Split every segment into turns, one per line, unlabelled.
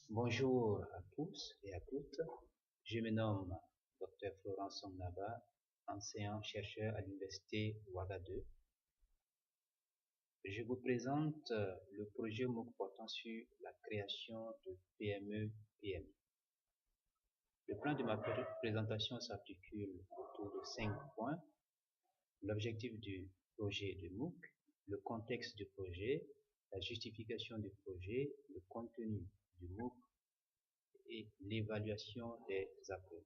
Bonjour à tous et à toutes. Je me nomme Dr Florent Songnaba, enseignant-chercheur à l'Université Ouagadougou. Je vous présente le projet MOOC portant sur la création de PME-PMI. Le plan de ma présentation s'articule autour de 5 points. L'objectif du projet de MOOC, le contexte du projet, la justification du projet, le contenu du MOOC et l'évaluation des apprenants.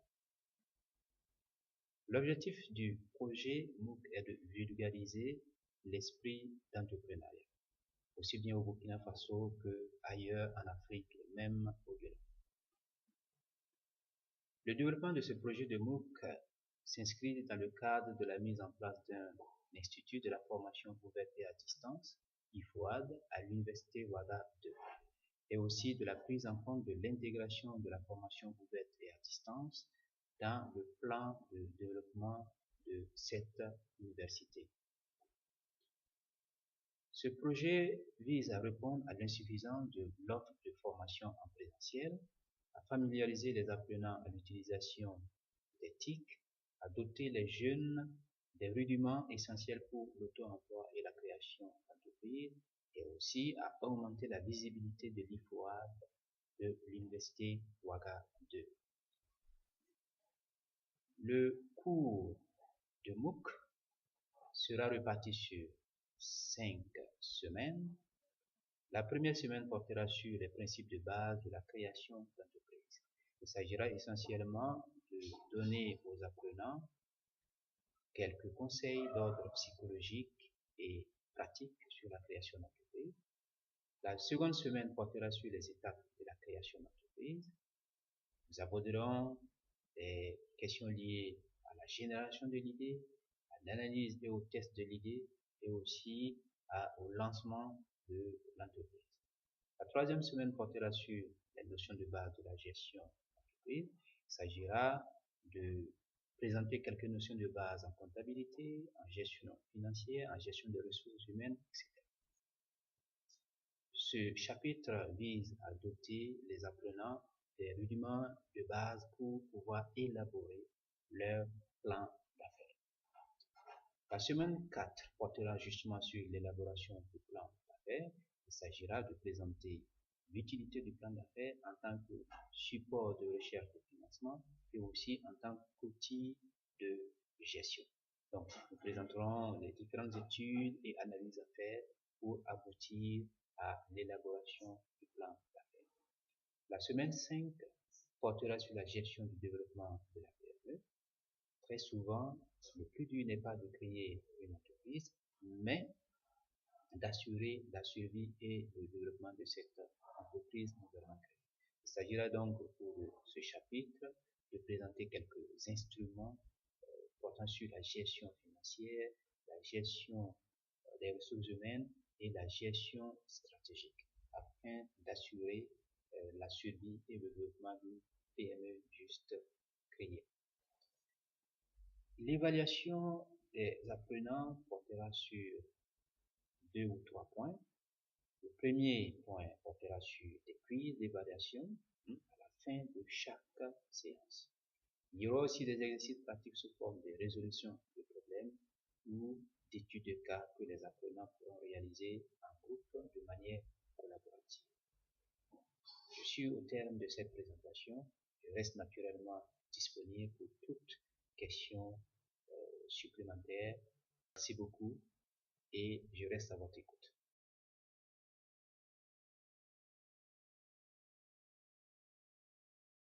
L'objectif du projet MOOC est de vulgariser l'esprit d'entrepreneuriat, aussi bien au Burkina Faso qu'ailleurs en Afrique et même au-delà. Le développement de ce projet de MOOC s'inscrit dans le cadre de la mise en place d'un institut de la formation ouverte et à distance, IFOAD, à l'Université Ouagadougou, et aussi de la prise en compte de l'intégration de la formation ouverte et à distance dans le plan de développement de cette université. Ce projet vise à répondre à l'insuffisance de l'offre de formation en présentiel, à familiariser les apprenants à l'utilisation des TIC, à doter les jeunes des rudiments essentiels pour l'auto-emploi et la création d'entreprises, et aussi à augmenter la visibilité de l'IFOAD de l'Université Ouagadougou. Le cours de MOOC sera réparti sur 5 semaines. La première semaine portera sur les principes de base de la création d'entreprise. Il s'agira essentiellement de donner aux apprenants quelques conseils d'ordre psychologique et pratique sur la création d'entreprise. La seconde semaine portera sur les étapes de la création d'entreprise. Nous aborderons des questions liées à la génération de l'idée, à l'analyse et au test de l'idée, et aussi au lancement de l'entreprise. La troisième semaine portera sur les notions de base de la gestion d'entreprise. Il s'agira de présenter quelques notions de base en comptabilité, en gestion financière, en gestion des ressources humaines, etc. Ce chapitre vise à doter les apprenants des rudiments de base pour pouvoir élaborer leur plan d'affaires. La semaine 4 portera justement sur l'élaboration du plan d'affaires. Il s'agira de présenter l'utilité du plan d'affaires en tant que support de recherche de financement et aussi en tant qu'outil de gestion. Donc, nous présenterons les différentes études et analyses à faire pour aboutir à l'élaboration du plan d'affaires. La semaine 5 portera sur la gestion du développement de la PME. Très souvent, le plus dur n'est pas de créer une entreprise, mais d'assurer la survie et le développement de cette entreprise nouvellement créée. Il s'agira donc pour ce chapitre de présenter quelques instruments portant sur la gestion financière, la gestion des ressources humaines et la gestion stratégique afin d'assurer la survie et le développement d'une PME juste créée. L'évaluation des apprenants portera sur 2 ou 3 points. Le premier point portera sur des quiz d'évaluation à la fin de chaque séance. Il y aura aussi des exercices pratiques sous forme de résolution de problèmes ou d'études de cas que les apprenants pourront réaliser en groupe de manière collaborative. Je suis au terme de cette présentation. Je reste naturellement disponible pour toute question supplémentaire. Merci beaucoup et je reste à votre écoute.